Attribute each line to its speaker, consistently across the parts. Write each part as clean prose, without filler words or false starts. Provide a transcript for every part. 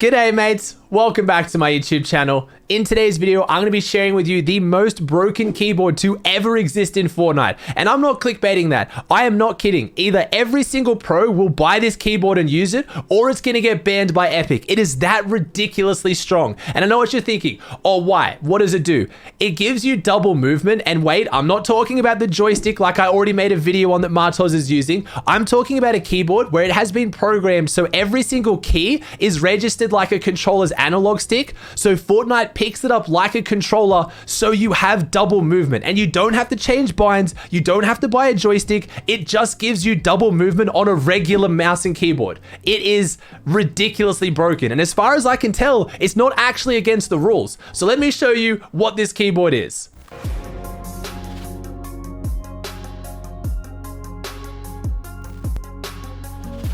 Speaker 1: G'day mates, welcome back to my YouTube channel. In today's video, I'm going to be sharing with you the most broken keyboard to ever exist in Fortnite. And I'm not clickbaiting that. I am not kidding. Either every single pro will buy this keyboard and use it, or it's going to get banned by Epic. It is that ridiculously strong. And I know what you're thinking. Oh, why? What does it do? It gives you double movement. And wait, I'm not talking about the joystick like I already made a video on that Martoz is using. I'm talking about a keyboard where it has been programmed so every single key is registered like a controller's analog stick. So Fortnite picks it up like a controller, so you have double movement and you don't have to change binds. You don't have to buy a joystick. It just gives you double movement on a regular mouse and keyboard. It is ridiculously broken. And as far as I can tell, it's not actually against the rules. So let me show you what this keyboard is.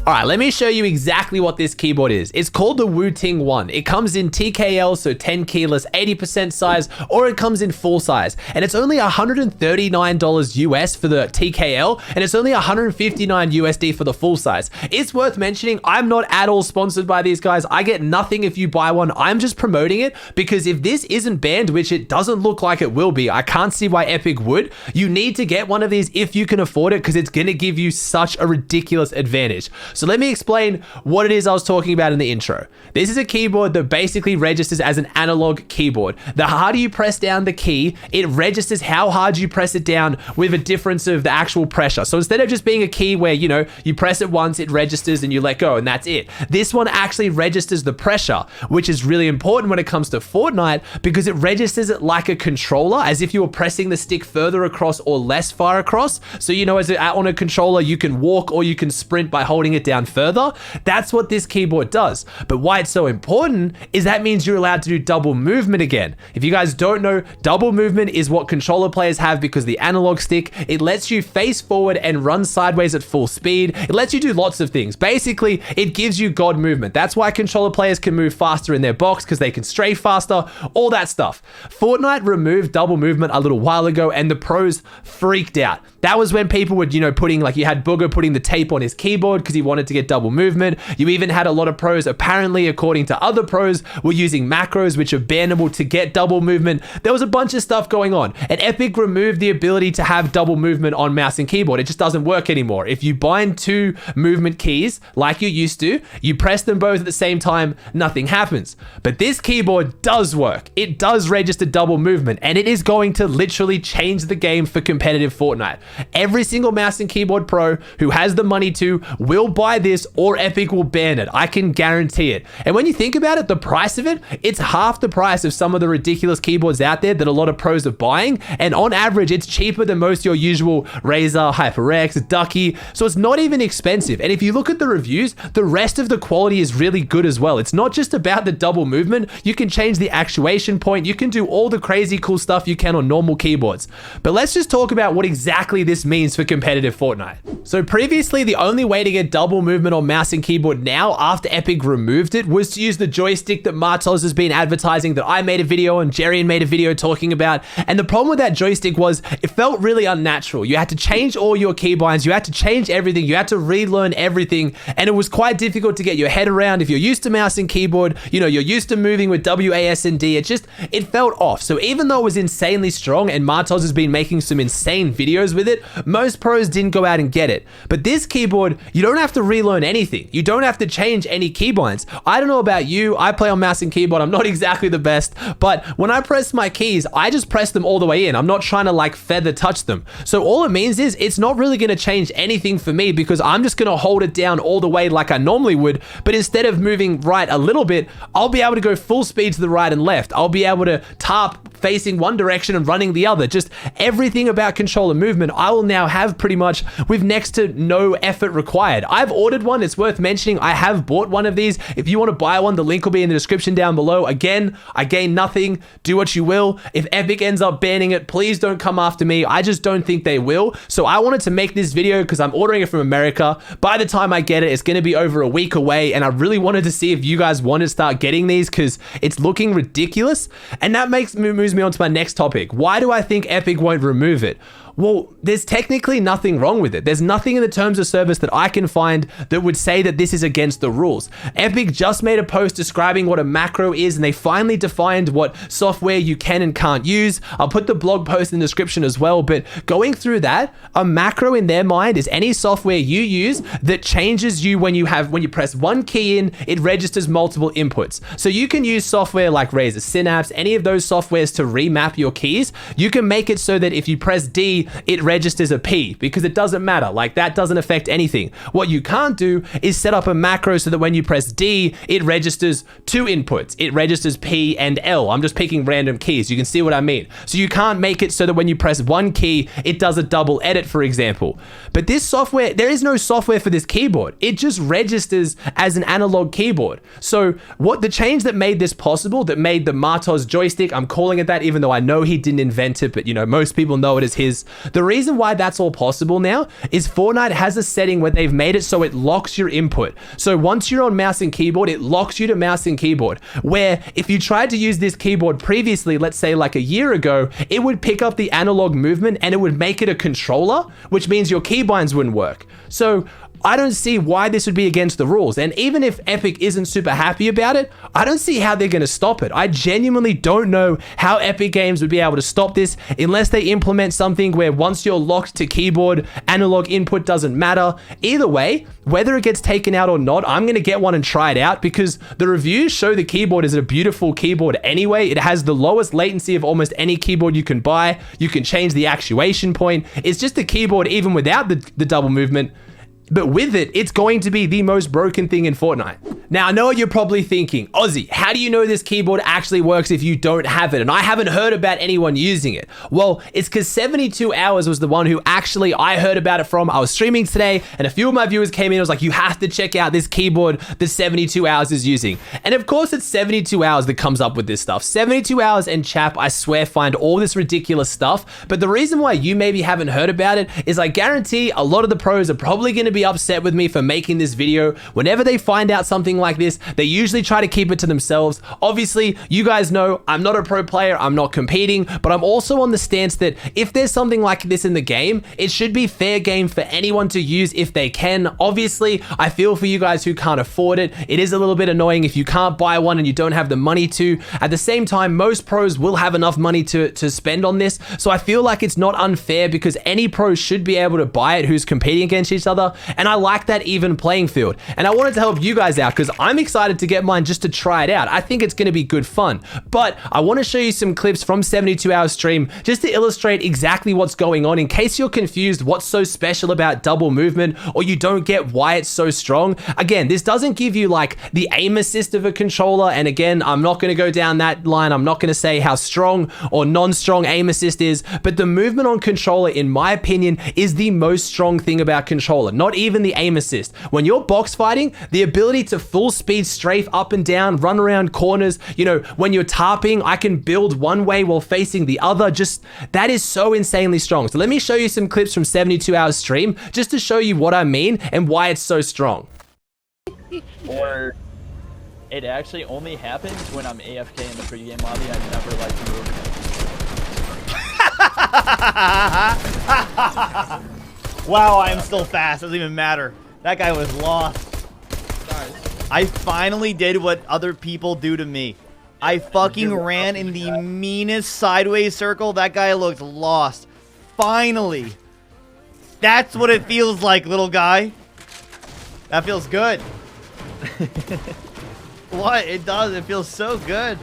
Speaker 1: All right, let me show you exactly what this keyboard is. It's called the Wooting One. It comes in TKL, so 10 keyless, 80% size, or it comes in full size. And it's only $139 US for the TKL, and it's only $159 USD for the full size. It's worth mentioning, I'm not at all sponsored by these guys. I get nothing if you buy one. I'm just promoting it because if this isn't banned, which it doesn't look like it will be, I can't see why Epic would. You need to get one of these if you can afford it because it's gonna give you such a ridiculous advantage. So let me explain what it is I was talking about in the intro. This is a keyboard that basically registers as an analog keyboard. The harder you press down the key, it registers how hard you press it down with a difference of the actual pressure. So instead of just being a key where, you know, you press it once, it registers and you let go and that's it. This one actually registers the pressure, which is really important when it comes to Fortnite because it registers it like a controller, as if you were pressing the stick further across or less far across. So, you know, on a controller, you can walk or you can sprint by holding it down further. That's what this keyboard does. But why it's so important is that means you're allowed to do double movement again. If you guys don't know, double movement is what controller players have because the analog stick, it lets you face forward and run sideways at full speed. It lets you do lots of things. Basically, it gives you God movement. That's why controller players can move faster in their box because they can strafe faster, all that stuff. Fortnite removed double movement a little while ago and the pros freaked out. That was when people would, you know, you had Booger putting the tape on his keyboard because he wanted to get double movement. You even had a lot of pros, apparently, according to other pros, were using macros, which are bannable to get double movement. There was a bunch of stuff going on. And Epic removed the ability to have double movement on mouse and keyboard. It just doesn't work anymore. If you bind two movement keys like you used to, you press them both at the same time, nothing happens. But this keyboard does work. It does register double movement, and it is going to literally change the game for competitive Fortnite. Every single mouse and keyboard pro who has the money to will buy this or Epic will ban it. I can guarantee it. And when you think about it, the price of it, it's half the price of some of the ridiculous keyboards out there that a lot of pros are buying. And on average, it's cheaper than most of your usual Razer, HyperX, Ducky. So it's not even expensive. And if you look at the reviews, the rest of the quality is really good as well. It's not just about the double movement. You can change the actuation point. You can do all the crazy cool stuff you can on normal keyboards. But let's just talk about what exactly this means for competitive Fortnite. So previously, the only way to get double movement on mouse and keyboard now after Epic removed it was to use the joystick that Martoz has been advertising, that I made a video and Jerian made a video talking about. And the problem with that joystick was it felt really unnatural. You had to change all your keybinds. You had to change everything. You had to relearn everything. And it was quite difficult to get your head around. If you're used to mouse and keyboard, you know, you're used to moving with WASD. It felt off. So even though it was insanely strong and Martoz has been making some insane videos with it, most pros didn't go out and get it. But this keyboard, you don't have to relearn anything. You don't have to change any keybinds. I don't know about you. I play on mouse and keyboard. I'm not exactly the best, but when I press my keys, I just press them all the way in. I'm not trying to like feather touch them. So all it means is it's not really going to change anything for me because I'm just going to hold it down all the way like I normally would. But instead of moving right a little bit, I'll be able to go full speed to the right and left. I'll be able to tap facing one direction and running the other. Just everything about controller movement, I will now have pretty much with next to no effort required. I've ordered one. It's worth mentioning. I have bought one of these. If you want to buy one, the link will be in the description down below. Again, I gain nothing. Do what you will. If Epic ends up banning it, please don't come after me. I just don't think they will. So I wanted to make this video because I'm ordering it from America. By the time I get it, it's going to be over a week away. And I really wanted to see if you guys want to start getting these because it's looking ridiculous. And that moves me on to my next topic. Why do I think Epic won't remove it? Well, there's technically nothing wrong with it. There's nothing in the terms of service that I can find that would say that this is against the rules. Epic just made a post describing what a macro is, and they finally defined what software you can and can't use. I'll put the blog post in the description as well, but going through that, a macro in their mind is any software you use that changes you when you press one key in, it registers multiple inputs. So you can use software like Razer Synapse, any of those softwares to remap your keys. You can make it so that if you press D, it registers a P, because it doesn't matter. Like, that doesn't affect anything. What you can't do is set up a macro so that when you press D, it registers two inputs. It registers P and L. I'm just picking random keys. You can see what I mean. So you can't make it so that when you press one key, it does a double edit, for example. But this software, there is no software for this keyboard. It just registers as an analog keyboard. So what the change that made this possible, that made the Martos joystick, I'm calling it that even though I know he didn't invent it, but you know, most people know it as his. The reason why that's all possible now is Fortnite has a setting where they've made it so it locks your input. So once you're on mouse and keyboard, it locks you to mouse and keyboard. Where if you tried to use this keyboard previously, let's say like a year ago, it would pick up the analog movement and it would make it a controller, which means your keybinds wouldn't work. So I don't see why this would be against the rules. And even if Epic isn't super happy about it, I don't see how they're going to stop it. I genuinely don't know how Epic Games would be able to stop this unless they implement something where once you're locked to keyboard, analog input doesn't matter. Either way, whether it gets taken out or not, I'm going to get one and try it out, because the reviews show the keyboard is a beautiful keyboard anyway. It has the lowest latency of almost any keyboard you can buy. You can change the actuation point. It's just a keyboard even without the double movement. But with it, it's going to be the most broken thing in Fortnite. Now, I know what you're probably thinking. Ozzy, how do you know this keyboard actually works if you don't have it? And I haven't heard about anyone using it. Well, it's because 72 Hours was the one who actually I heard about it from. I was streaming today, and a few of my viewers came in and was like, you have to check out this keyboard that 72 Hours is using. And of course, it's 72 Hours that comes up with this stuff. 72 Hours and Chap, I swear, find all this ridiculous stuff. But the reason why you maybe haven't heard about it is I guarantee a lot of the pros are probably going to be upset with me for making this video. Whenever they find out something like this, they usually try to keep it to themselves. Obviously, you guys know I'm not a pro player, I'm not competing, but I'm also on the stance that if there's something like this in the game, it should be fair game for anyone to use if they can. Obviously, I feel for you guys who can't afford it. It is a little bit annoying if you can't buy one and you don't have the money to. At the same time, most pros will have enough money to spend on this, so I feel like it's not unfair because any pro should be able to buy it who's competing against each other, and I like that even playing field. And I wanted to help you guys out because I'm excited to get mine just to try it out. I think it's going to be good fun. But I want to show you some clips from 72 Hours stream just to illustrate exactly what's going on in case you're confused what's so special about double movement or you don't get why it's so strong. Again, this doesn't give you like the aim assist of a controller. And again, I'm not going to go down that line. I'm not going to say how strong or non-strong aim assist is, but the movement on controller, in my opinion, is the most strong thing about controller. Not even the aim assist. When you're box fighting, the ability to full speed strafe up and down, run around corners, you know, when you're tarping, I can build one way while facing the other. Just, that is so insanely strong. So let me show you some clips from 72 Hours stream just to show you what I mean and why it's so strong.
Speaker 2: Or it actually only happens when I'm AFK in the pregame lobby. I never like to move.
Speaker 3: Wow, I am still fast. Doesn't even matter. That guy was lost. I finally did what other people do to me. I fucking ran in the meanest sideways circle. That guy looked lost. Finally. That's what it feels like, little guy. That feels good. What? It does. It feels so good.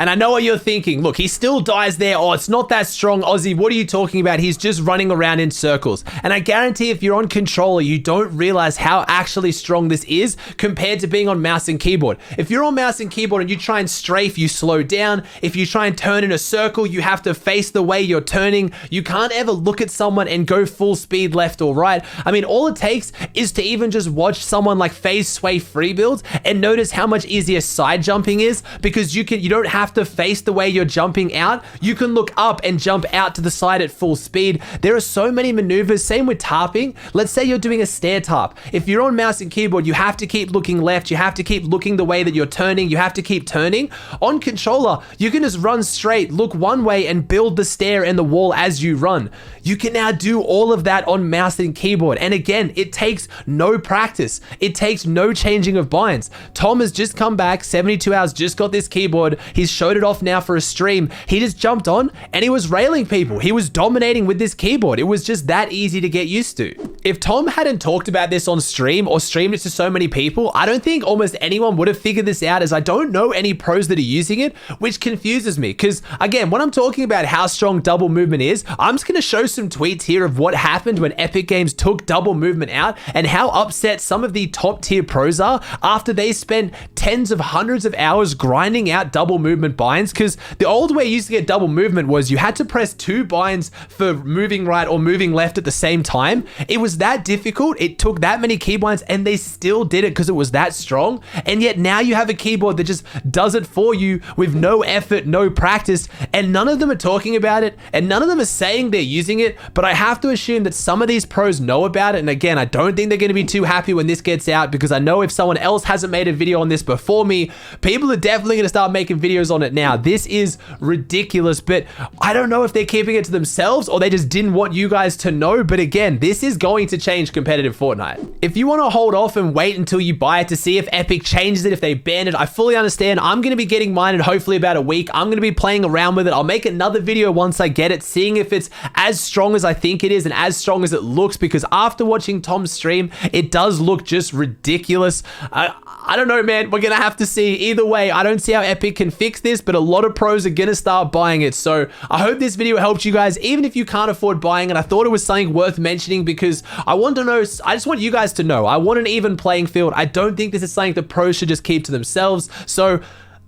Speaker 1: And I know what you're thinking. Look, he still dies there. Oh, it's not that strong. Ozzy, what are you talking about? He's just running around in circles. And I guarantee if you're on controller, you don't realize how actually strong this is compared to being on mouse and keyboard. If you're on mouse and keyboard and you try and strafe, you slow down. If you try and turn in a circle, you have to face the way you're turning. You can't ever look at someone and go full speed left or right. I mean, all it takes is to even just watch someone like FaZe Sway free builds and notice how much easier side jumping is, because you don't have have to face the way you're jumping out. You can look up and jump out to the side at full speed. There are so many maneuvers. Same with tarping. Let's say you're doing a stair tarp. If you're on mouse and keyboard, you have to keep looking left. You have to keep looking the way that you're turning. You have to keep turning. On controller, you can just run straight, look one way, and build the stair and the wall as you run. You can now do all of that on mouse and keyboard. And again, it takes no practice. It takes no changing of binds. Tom has just come back, 72 hours, just got this keyboard. He's showed it off now for a stream. He just jumped on and he was railing people. He was dominating with this keyboard. It was just that easy to get used to. If Tom hadn't talked about this on stream or streamed it to so many people, I don't think almost anyone would have figured this out, as I don't know any pros that are using it, which confuses me. Because again, when I'm talking about how strong double movement is, I'm just going to show some tweets here of what happened when Epic Games took double movement out and how upset some of the top tier pros are after they spent tens of hundreds of hours grinding out double movement binds. Because the old way you used to get double movement was you had to press 2 binds for moving right or moving left at the same time. It was that difficult. It took that many keybinds and they still did it because it was that strong. And yet now you have a keyboard that just does it for you with no effort, no practice, and none of them are talking about it and none of them are saying they're using it. But I have to assume that some of these pros know about it. And again, I don't think they're going to be too happy when this gets out, because I know if someone else hasn't made a video on this before me, people are definitely going to start making videos on it now. This is ridiculous, but I don't know if they're keeping it to themselves or they just didn't want you guys to know. But again, this is going to change competitive Fortnite. If you want to hold off and wait until you buy it to see if Epic changes it, if they ban it, I fully understand. I'm going to be getting mine in hopefully about a week. I'm going to be playing around with it. I'll make another video once I get it, seeing if it's as strong as I think it is and as strong as it looks, because after watching Tom's stream, it does look just ridiculous. I don't know, man. We're going to have to see. Either way, I don't see how Epic can fix this, but a lot of pros are going to start buying it. So I hope this video helped you guys, even if you can't afford buying it. I thought it was something worth mentioning because I want to know, I just want you guys to know, I want an even playing field. I don't think this is something that pros should just keep to themselves. So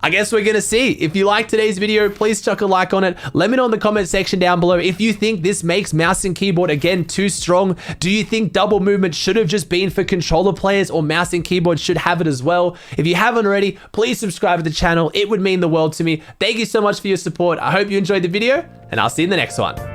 Speaker 1: I guess we're going to see. If you liked today's video, please chuck a like on it. Let me know in the comment section down below if you think this makes mouse and keyboard, again, too strong. Do you think double movement should have just been for controller players, or mouse and keyboard should have it as well? If you haven't already, please subscribe to the channel. It would mean the world to me. Thank you so much for your support. I hope you enjoyed the video, and I'll see you in the next one.